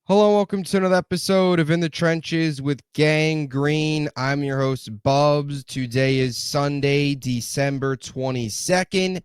Hello, welcome to another episode of In the Trenches with Gang Green. I'm your host, Bubbs. Today is Sunday, December 22nd,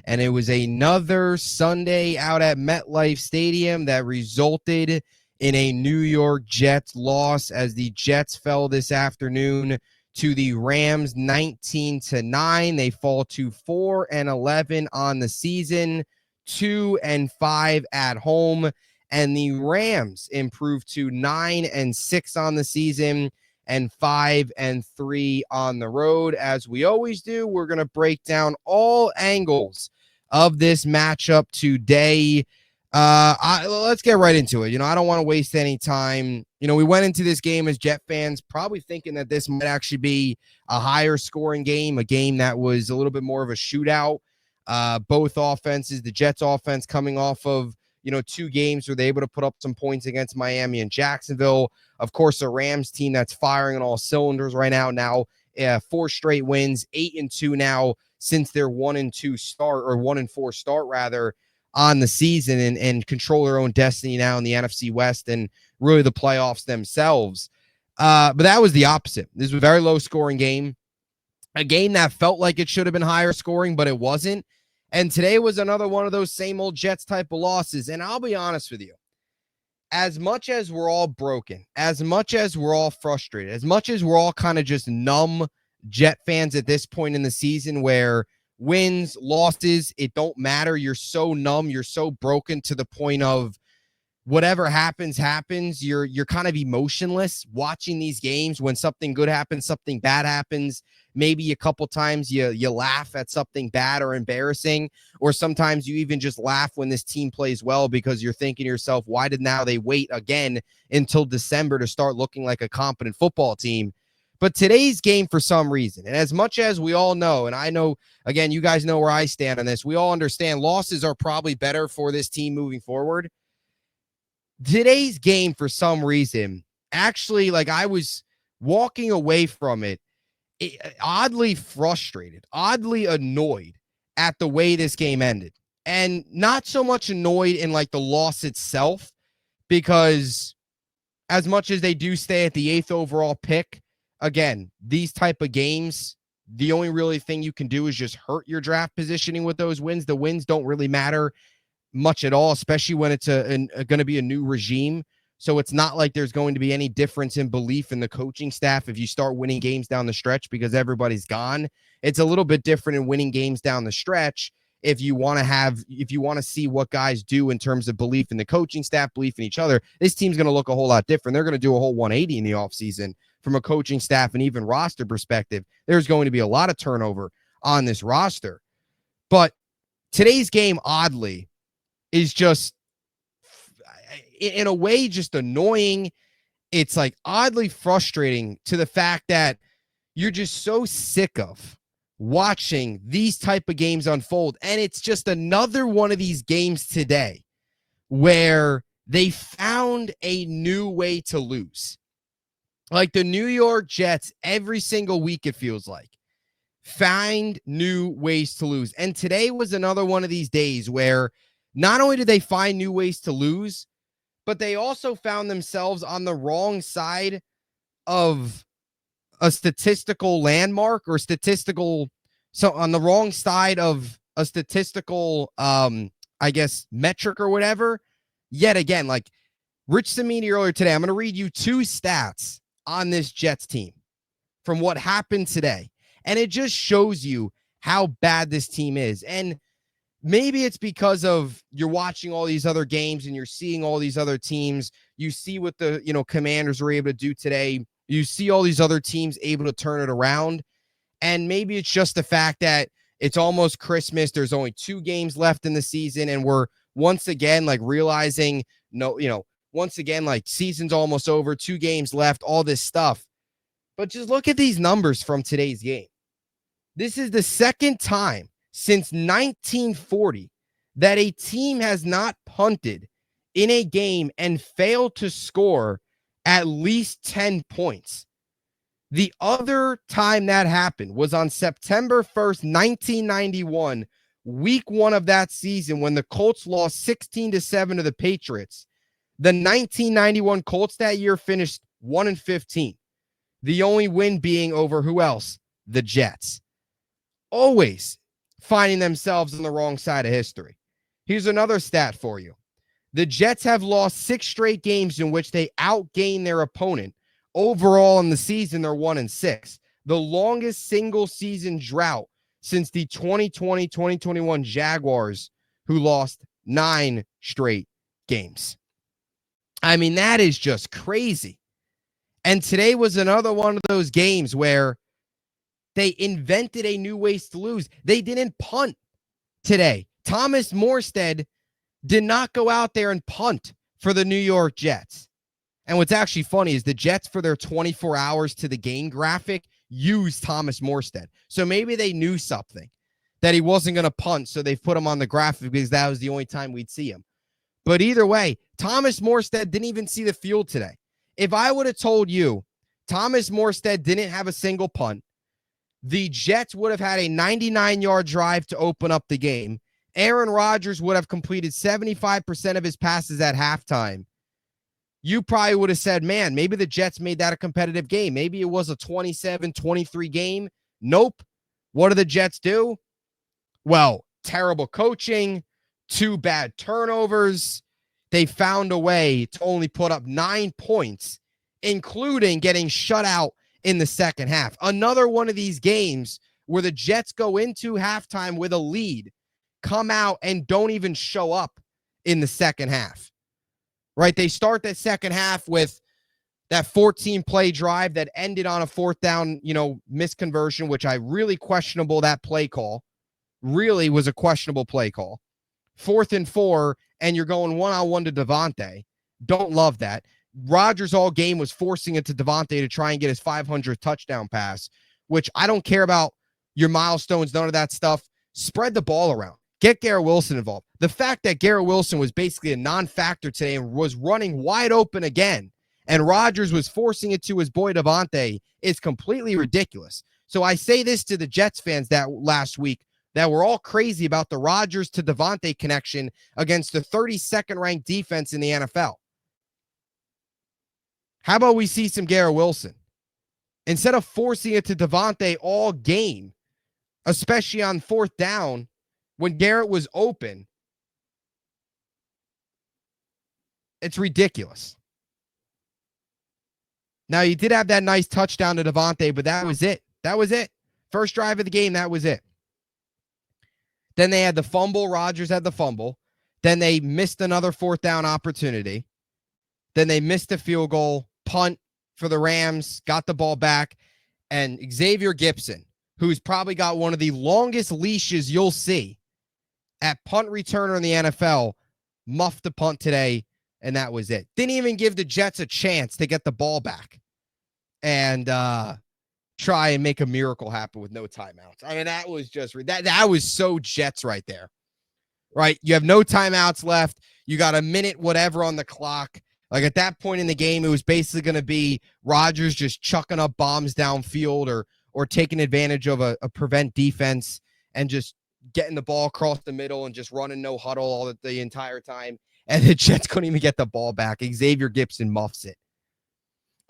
and it was another Sunday out at MetLife Stadium that resulted in a New York Jets loss as the Jets fell this afternoon to the Rams 19-9. They fall to 4-11 on the season, 2-5 at home. And the Rams improved to 9-6 on the season and 5-3 on the road. As we always do, we're going to break down all angles of this matchup today. Let's get right into it. I don't want to waste any time. We went into this game as Jet fans probably thinking that this might actually be a higher scoring game, a game that was a little bit more of a shootout. Both offenses, the Jets offense coming off of two games where they're able to put up some points against Miami and Jacksonville. Of course, a Rams team that's firing on all cylinders right now. 4 straight wins, 8-2 now since their 1-2 start, or 1-4 start rather, on the season, and control their own destiny now in the NFC West and really the playoffs themselves. But that was the opposite. This was a very low scoring game, a game that felt like it should have been higher scoring, but it wasn't. And today was another one of those same old Jets type of losses. And I'll be honest with you, as much as we're all broken, as much as we're all frustrated, as much as we're all kind of just numb Jet fans at this point in the season where wins, losses, it don't matter. You're so numb, you're so broken to the point of whatever happens. You're kind of emotionless watching these games. When something good happens, something bad happens, maybe a couple times you laugh at something bad or embarrassing, or sometimes you even just laugh when this team plays well because you're thinking to yourself, why did now they wait again until December to start looking like a competent football team? But today's game, for some reason, and as much as we all know, and I know, again, you guys know where I stand on this, we all understand losses are probably better for this team moving forward. Today's game, for some reason, actually, like, I was walking away from it oddly frustrated, oddly annoyed at the way this game ended. And not so much annoyed in like the loss itself, because as much as they do stay at the 8th overall pick, again, these type of games, the only really thing you can do is just hurt your draft positioning with those wins. The wins don't really matter much at all, especially when it's going to be a new regime. So it's not like there's going to be any difference in belief in the coaching staff if you start winning games down the stretch because everybody's gone. It's a little bit different in winning games down the stretch if you want to see what guys do in terms of belief in the coaching staff, belief in each other. This team's going to look a whole lot different. They're going to do a whole 180 in the offseason from a coaching staff and even roster perspective. There's going to be a lot of turnover on this roster. But today's game, oddly, is just, in a way, just annoying. It's like oddly frustrating to the fact that you're just so sick of watching these type of games unfold. And it's just another one of these games today where they found a new way to lose. Like the New York Jets, every single week, it feels like, find new ways to lose. And today was another one of these days where not only did they find new ways to lose, but they also found themselves on the wrong side of a statistical landmark or on the wrong side of a statistical, I guess, metric or whatever. Yet again, like Rich Samini earlier today, I'm going to read you 2 stats on this Jets team from what happened today. And it just shows you how bad this team is. And maybe it's because of you're watching all these other games and you're seeing all these other teams. You see what the Commanders were able to do today. You see all these other teams able to turn it around. And maybe it's just the fact that it's almost Christmas. There's only 2 games left in the season. And we're once again like realizing, once again, like season's almost over, 2 games left, all this stuff. But just look at these numbers from today's game. This is the second time since 1940 that a team has not punted in a game and failed to score at least 10 points. The other time that happened was on September 1st, 1991, week 1 of that season, when the Colts lost 16-7 to the Patriots. The 1991 Colts that year finished 1-15. The only win being over who else? The Jets. Always finding themselves on the wrong side of history. Here's another stat for you. The Jets have lost 6 straight games in which they outgained their opponent. Overall in the season, they're 1-6. The longest single season drought since the 2020-2021 Jaguars, who lost 9 straight games. I mean, that is just crazy. And today was another one of those games where they invented a new ways to lose. They didn't punt today. Thomas Morstead did not go out there and punt for the New York Jets. And what's actually funny is the Jets, for their 24 hours to the game graphic, used Thomas Morstead. So maybe they knew something, that he wasn't going to punt, so they put him on the graphic because that was the only time we'd see him. But either way, Thomas Morstead didn't even see the field today. If I would have told you Thomas Morstead didn't have a single punt, the Jets would have had a 99-yard drive to open up the game, Aaron Rodgers would have completed 75% of his passes at halftime, you probably would have said, man, maybe the Jets made that a competitive game. Maybe it was a 27-23 game. Nope. What do the Jets do? Well, terrible coaching, 2 bad turnovers. They found a way to only put up 9 points, including getting shut out in the second half. Another one of these games where the Jets go into halftime with a lead, come out and don't even show up in the second half. Right? They start that second half with that 14-play drive that ended on a 4th down, misconversion, which I really questionable that play call. Really was a questionable play call. 4th and 4, and you're going one-on-one to Devontae. Don't love that. Rodgers all game was forcing it to Devontae to try and get his 500th touchdown pass, which I don't care about your milestones, none of that stuff. Spread the ball around. Get Garrett Wilson involved. The fact that Garrett Wilson was basically a non-factor today and was running wide open again, and Rodgers was forcing it to his boy Devontae, is completely ridiculous. So I say this to the Jets fans that last week that were all crazy about the Rodgers to Devontae connection against the 32nd ranked defense in the NFL. How about we see some Garrett Wilson? Instead of forcing it to Devontae all game, especially on 4th down, when Garrett was open, it's ridiculous. Now, you did have that nice touchdown to Devontae, but that was it. That was it. First drive of the game, that was it. Then they had the fumble. Rodgers had the fumble. Then they missed another 4th down opportunity. Then they missed a field goal, punt for the Rams, got the ball back, and Xavier Gipson, who's probably got one of the longest leashes you'll see at punt returner in the NFL, muffed the punt today, and that was it. Didn't even give the Jets a chance to get the ball back and try and make a miracle happen with no timeouts. I mean, that was just that was so Jets right there. Right? You have no timeouts left. You got a minute whatever on the clock. Like at that point in the game, it was basically going to be Rodgers just chucking up bombs downfield or taking advantage of a prevent defense and just getting the ball across the middle and just running no huddle all the entire time. And the Jets couldn't even get the ball back. Xavier Gipson muffs it.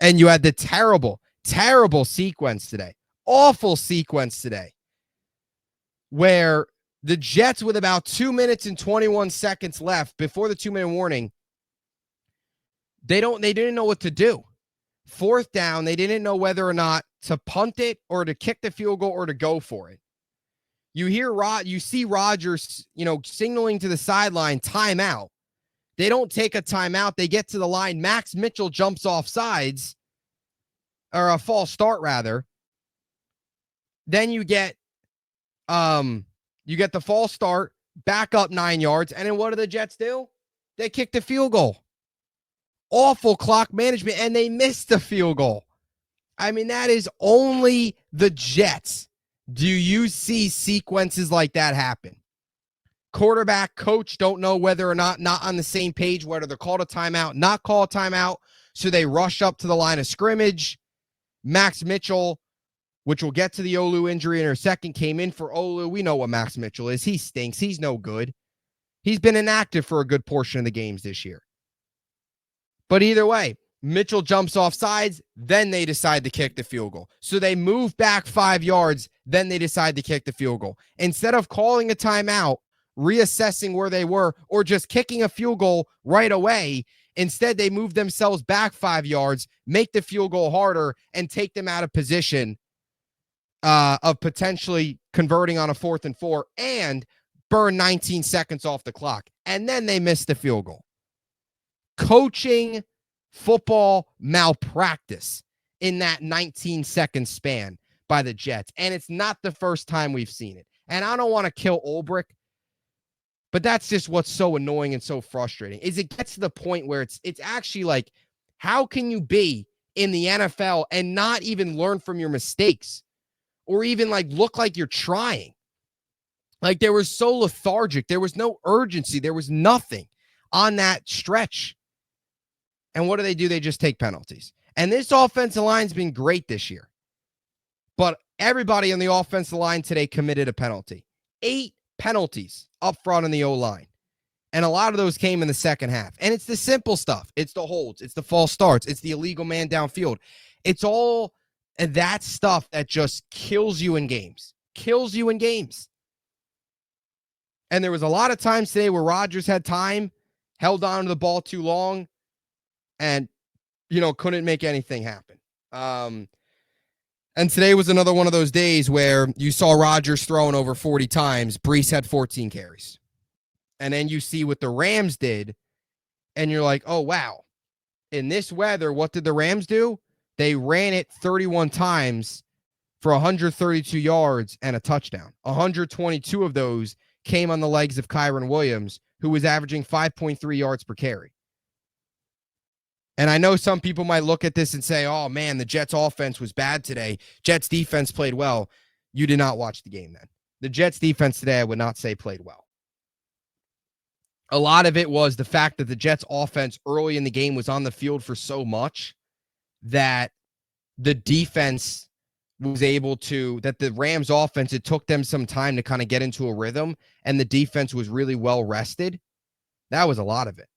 And you had the terrible, terrible sequence today. Awful sequence today. Where the Jets, with about 2 minutes and 21 seconds left before the 2-minute warning, they didn't know what to do. 4th down, they didn't know whether or not to punt it or to kick the field goal or to go for it. You see Rodgers, signaling to the sideline, timeout. They don't take a timeout. They get to the line. Max Mitchell jumps off sides, or a false start rather. Then you get the false start, back up 9 yards, and then what do the Jets do? They kick the field goal. Awful clock management, and they missed the field goal. I mean, that is only the Jets. Do you see sequences like that happen? Quarterback, coach don't know whether or not on the same page, whether they're called a timeout, not call a timeout, so they rush up to the line of scrimmage. Max Mitchell, which we'll get to the Olu injury in a second, came in for Olu. We know what Max Mitchell is. He stinks. He's no good. He's been inactive for a good portion of the games this year. But either way, Mitchell jumps off sides, then they decide to kick the field goal. So they move back 5 yards, then they decide to kick the field goal. Instead of calling a timeout, reassessing where they were, or just kicking a field goal right away, instead they move themselves back 5 yards, make the field goal harder, and take them out of position of potentially converting on a 4th and 4 and burn 19 seconds off the clock. And then they miss the field goal. Coaching football malpractice in that 19-second span by the Jets. And it's not the first time we've seen it. And I don't want to kill Ulbrich, but that's just what's so annoying and so frustrating is it gets to the point where it's actually like, how can you be in the NFL and not even learn from your mistakes or even like look like you're trying? Like they were so lethargic. There was no urgency. There was nothing on that stretch. And what do? They just take penalties. And this offensive line's been great this year. But everybody on the offensive line today committed a penalty. 8 penalties up front in the O-line. And a lot of those came in the second half. And it's the simple stuff. It's the holds. It's the false starts. It's the illegal man downfield. It's all that stuff that just kills you in games. Kills you in games. And there was a lot of times today where Rodgers had time, held on to the ball too long, and, couldn't make anything happen. And today was another one of those days where you saw Rodgers throwing over 40 times. Brees had 14 carries. And then you see what the Rams did, and you're like, oh, wow. In this weather, what did the Rams do? They ran it 31 times for 132 yards and a touchdown. 122 of those came on the legs of Kyren Williams, who was averaging 5.3 yards per carry. And I know some people might look at this and say, oh, man, the Jets offense was bad today. Jets defense played well. You did not watch the game then. The Jets defense today, I would not say played well. A lot of it was the fact that the Jets offense early in the game was on the field for so much that the defense was able to, that the Rams offense, it took them some time to kind of get into a rhythm, and the defense was really well rested. That was a lot of it.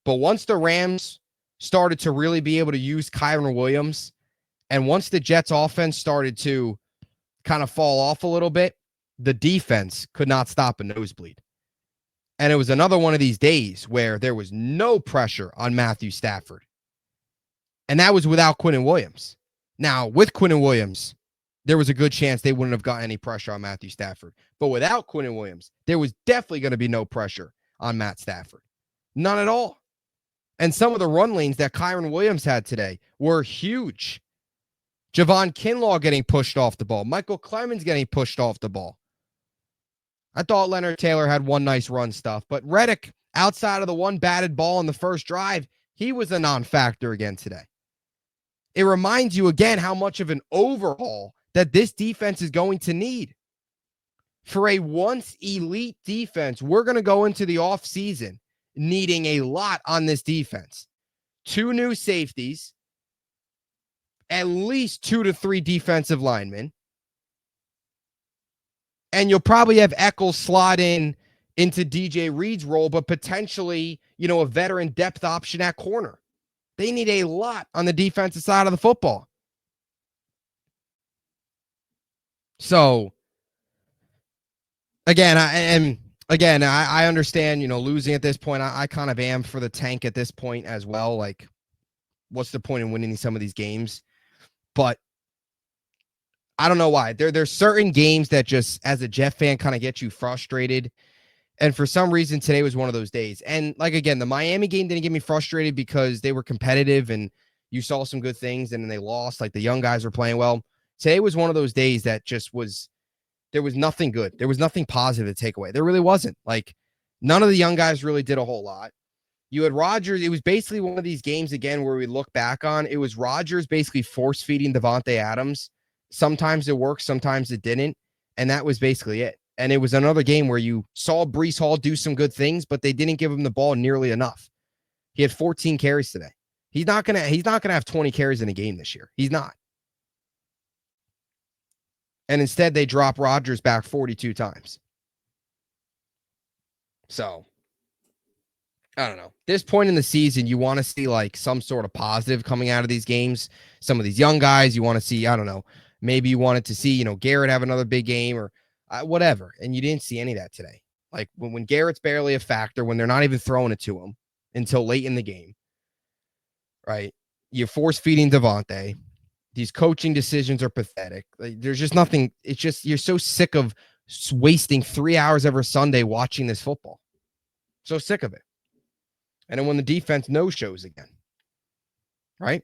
But once the Rams started to really be able to use Kyren Williams, and once the Jets offense started to kind of fall off a little bit, the defense could not stop a nosebleed. And it was another one of these days where there was no pressure on Matthew Stafford. And that was without Quinnen Williams. Now, with Quinnen Williams, there was a good chance they wouldn't have gotten any pressure on Matthew Stafford. But without Quinnen Williams, there was definitely going to be no pressure on Matt Stafford. None at all. And some of the run lanes that Kyren Williams had today were huge. Javon Kinlaw getting pushed off the ball. Michael Clemens getting pushed off the ball. I thought Leonard Taylor had one nice run stuff, but Reddick, outside of the one batted ball in the first drive, he was a non-factor again today. It reminds you again how much of an overhaul that this defense is going to need. For a once elite defense, we're going to go into the offseason needing a lot on this defense. 2 new safeties, at least 2 to 3 defensive linemen, and you'll probably have Eccles slot into DJ Reed's role, but potentially, a veteran depth option at corner. They need a lot on the defensive side of the football. So, again, I understand, losing at this point. I kind of am for the tank at this point as well. Like, what's the point in winning some of these games? But I don't know why. There's certain games that just, as a Jet fan, kind of get you frustrated. And for some reason, today was one of those days. And like, again, the Miami game didn't get me frustrated because they were competitive and you saw some good things and then they lost. Like the young guys were playing well. Today was one of those days that just was, there was nothing good. There was nothing positive to take away. There really wasn't. Like none of the young guys really did a whole lot. You had Rodgers. It was basically one of these games again where we look back on. It was Rodgers basically force feeding Devontae Adams. Sometimes it worked, sometimes it didn't. And that was basically it. And it was another game where you saw Breece Hall do some good things, but they didn't give him the ball nearly enough. He had 14 carries today. He's not gonna have 20 carries in a game this year. He's not. And instead, they drop Rodgers back 42 times. So, I don't know. This point in the season, you want to see like some sort of positive coming out of these games. Some of these young guys, you want to see, I don't know, maybe you wanted to see, Garrett have another big game or whatever. And you didn't see any of that today. Like when Garrett's barely a factor, when they're not even throwing it to him until late in the game, right? You're force feeding Devontae. These coaching decisions are pathetic. Like, there's just nothing. It's just, you're so sick of wasting 3 hours every Sunday watching this football. So sick of it. And then when the defense no-shows again, right?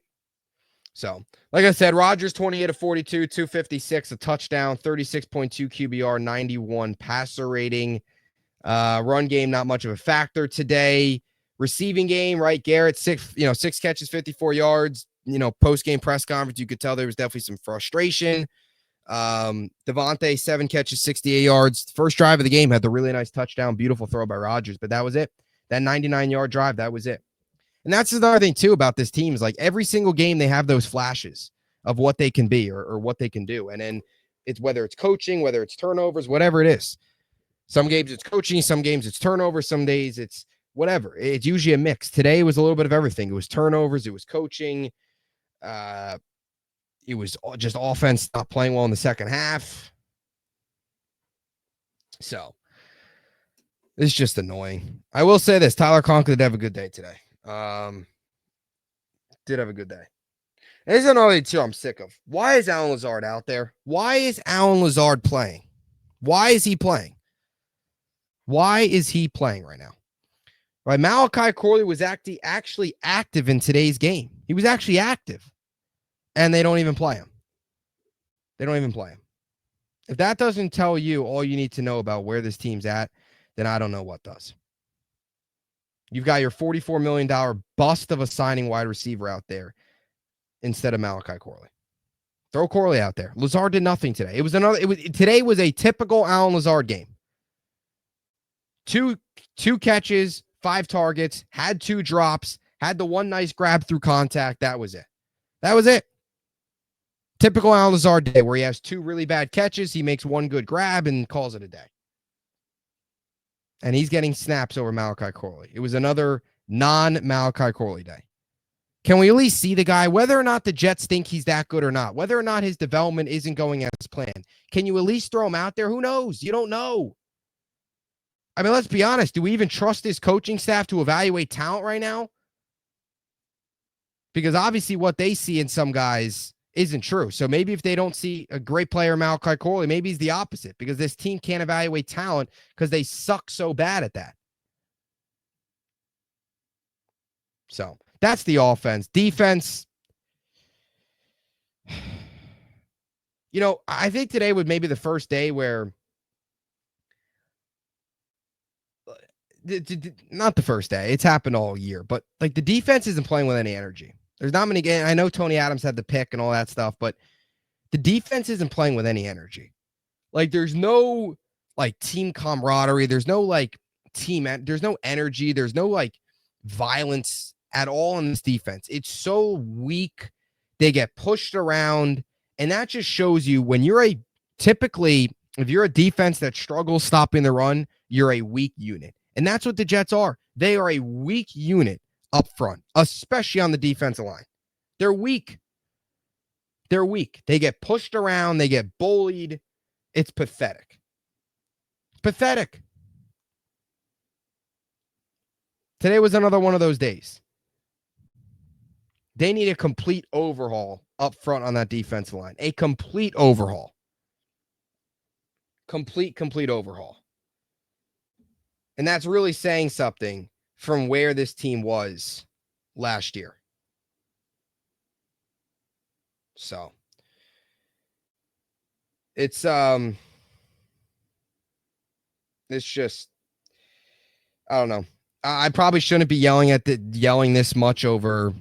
So, like I said, Rodgers 28 of 42, 256, a touchdown, 36.2 QBR, 91 passer rating. Run game, not much of a factor today. Receiving game, right? Garrett, six catches, 54 yards. Post-game press conference, you could tell there was definitely some frustration. Devontae, 7 catches, 68 yards. First drive of the game had the really nice touchdown, beautiful throw by Rodgers, but that was it. That 99-yard drive, that was it. And that's another thing, too, about this team is like every single game they have those flashes of what they can be or what they can do. And then it's whether it's coaching, whether it's turnovers, whatever it is. Some games it's coaching, some games it's turnovers, some days it's whatever. It's usually a mix. Today was a little bit of everything. It was turnovers, it was coaching. It was just offense not playing well in the second half. So it's just annoying. I will say this, Tyler Conklin did have a good day today. Did have a good day. And there's another thing, too, I'm sick of. Why is Allen Lazard out there? Why is Allen Lazard playing? Why is he playing? Why is he playing right now? Right, Malachi Corley was actually active in today's game. He was actually active. And they don't even play him. They don't even play him. If that doesn't tell you all you need to know about where this team's at, then I don't know what does. You've got your $44 million bust of a signing wide receiver out there instead of Malachi Corley. Throw Corley out there. Lazard did nothing today. Today was a typical Allen Lazard game. Two catches, 5 targets, had 2 drops, had the one nice grab through contact. That was it. That was it. Typical Allen Lazard day where he has 2 really bad catches, he makes 1 good grab and calls it a day. And he's getting snaps over Malachi Corley. It was another non-Malachi Corley day. Can we at least see the guy, whether or not the Jets think he's that good or not, whether or not his development isn't going as planned? Can you at least throw him out there? Who knows? You don't know. I mean, let's be honest. Do we even trust this coaching staff to evaluate talent right now? Because obviously what they see in some guys isn't true. So maybe if they don't see a great player, Malachi Corley, maybe he's the opposite because this team can't evaluate talent because they suck so bad at that. So that's the offense. Defense, I think today was maybe the first day where, not the first day, it's happened all year, but like the defense isn't playing with any energy. There's not many games. I know Tony Adams had the pick and all that stuff, but the defense isn't playing with any energy. Like there's no like team camaraderie. There's no like there's no energy. There's no like violence at all in this defense. It's so weak. They get pushed around. And that just shows you when you're if you're a defense that struggles stopping the run, you're a weak unit. And that's what the Jets are. They are a weak unit up front, especially on the defensive line. They're weak. They're weak. They get pushed around. They get bullied. It's pathetic. Pathetic. Today was another one of those days. They need a complete overhaul up front on that defensive line. A complete overhaul. Complete overhaul. And that's really saying something from where this team was last year. So it's just, I don't know. I probably shouldn't be yelling this much over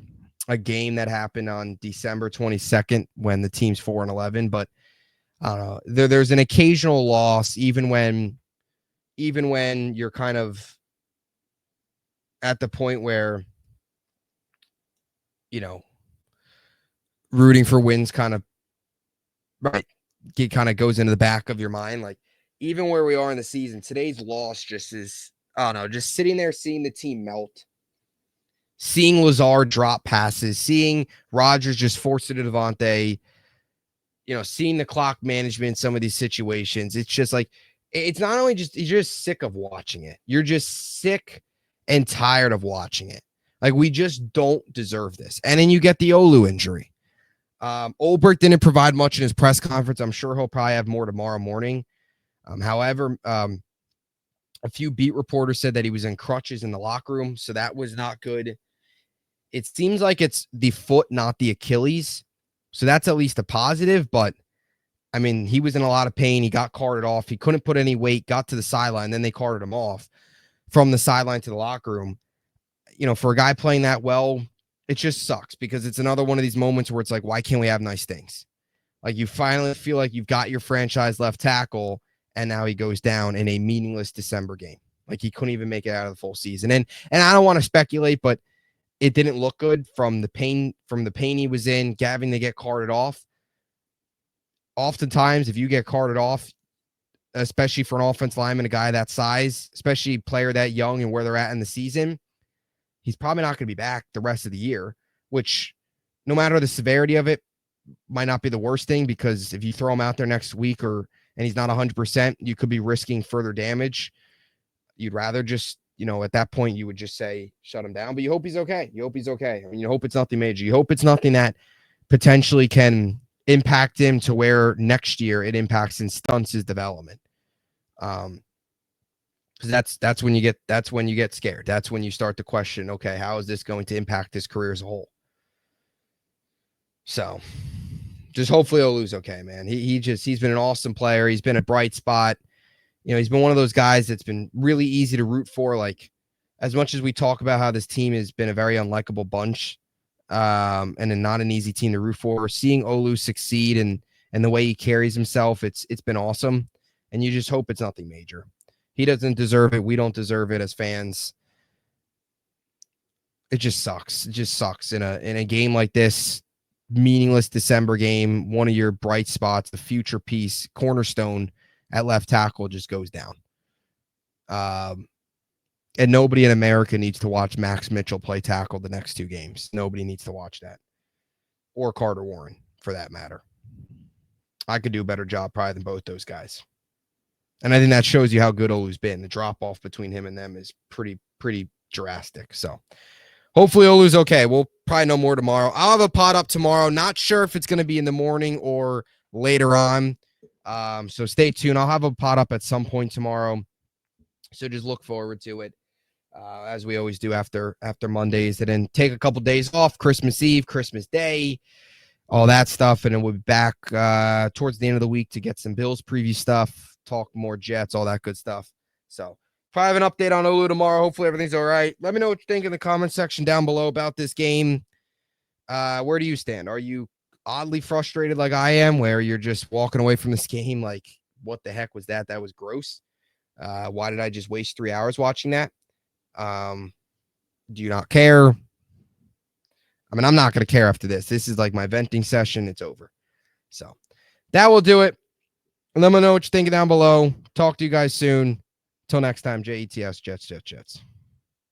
a game that happened on December 22nd when the team's 4-11, but I don't know. There's an occasional loss, even when you're kind of at the point where, rooting for wins kind of, right, it kind of goes into the back of your mind. Like, even where we are in the season, today's loss just is, I don't know, just sitting there seeing the team melt, seeing Lazard drop passes, seeing Rodgers just force it to Devontae, seeing the clock management in some of these situations. It's just like, it's not only just, you're just sick of watching it. You're just sick and tired of watching it. Like, we just don't deserve this. And then you get the Olu injury. Ulbrich didn't provide much in his press conference. I'm sure he'll probably have more tomorrow morning. However, a few beat reporters said that he was in crutches in the locker room, so that was not good. It seems like it's the foot, not the Achilles. So that's at least a positive, but I mean, he was in a lot of pain. He got carted off. He couldn't put any weight, got to the sideline, then they carted him off from the sideline to the locker room. For a guy playing that well, it just sucks because it's another one of these moments where it's like, why can't we have nice things? Like, you finally feel like you've got your franchise left tackle, and now he goes down in a meaningless December game. Like, he couldn't even make it out of the full season. And I don't want to speculate, but it didn't look good from the pain he was in, having to get carted off. Oftentimes, if you get carted off, especially for an offense lineman, a guy that size, especially a player that young and where they're at in the season, he's probably not going to be back the rest of the year, which, no matter the severity of it, might not be the worst thing, because if you throw him out there next week and he's not 100%, you could be risking further damage. You'd rather just, at that point, you would just say, shut him down. But you hope he's okay. You hope it's nothing major. You hope it's nothing that potentially can impact him to where next year it impacts and stunts his development. Because that's when you get scared. That's when you start to question, okay, how is this going to impact his career as a whole? So just hopefully Olu's okay, man. He's been an awesome player. He's been a bright spot. He's been one of those guys that's been really easy to root for. Like, as much as we talk about how this team has been a very unlikable bunch, and not an easy team to root for, seeing Olu succeed and the way he carries himself, it's been awesome. And you just hope it's nothing major. He doesn't deserve it. We don't deserve it as fans. It just sucks. It just sucks in a game like this, meaningless December game. One of your bright spots, the future piece, cornerstone at left tackle, just goes down. And nobody in America needs to watch Max Mitchell play tackle the next two games. Nobody needs to watch that. Or Carter Warren, for that matter. I could do a better job probably than both those guys. And I think that shows you how good Olu's been. The drop-off between him and them is pretty drastic. So hopefully Olu's okay. We'll probably know more tomorrow. I'll have a pod up tomorrow. Not sure if it's going to be in the morning or later on. So stay tuned. I'll have a pod up at some point tomorrow. So just look forward to it, as we always do after Mondays. And then take a couple days off, Christmas Eve, Christmas Day, all that stuff. And then we'll be back towards the end of the week to get some Bills preview stuff, talk more Jets, all that good stuff. So probably have an update on Olu tomorrow. Hopefully everything's all right. Let me know what you think in the comment section down below about this game. Where do you stand? Are you oddly frustrated like I am, where you're just walking away from this game like, what the heck was that? That was gross. Why did I just waste 3 hours watching that? Do you not care? I mean, I'm not going to care after this. This is like my venting session. It's over. So that will do it. Let me know what you're thinking down below. Talk to you guys soon. Till next time, JETS, Jets.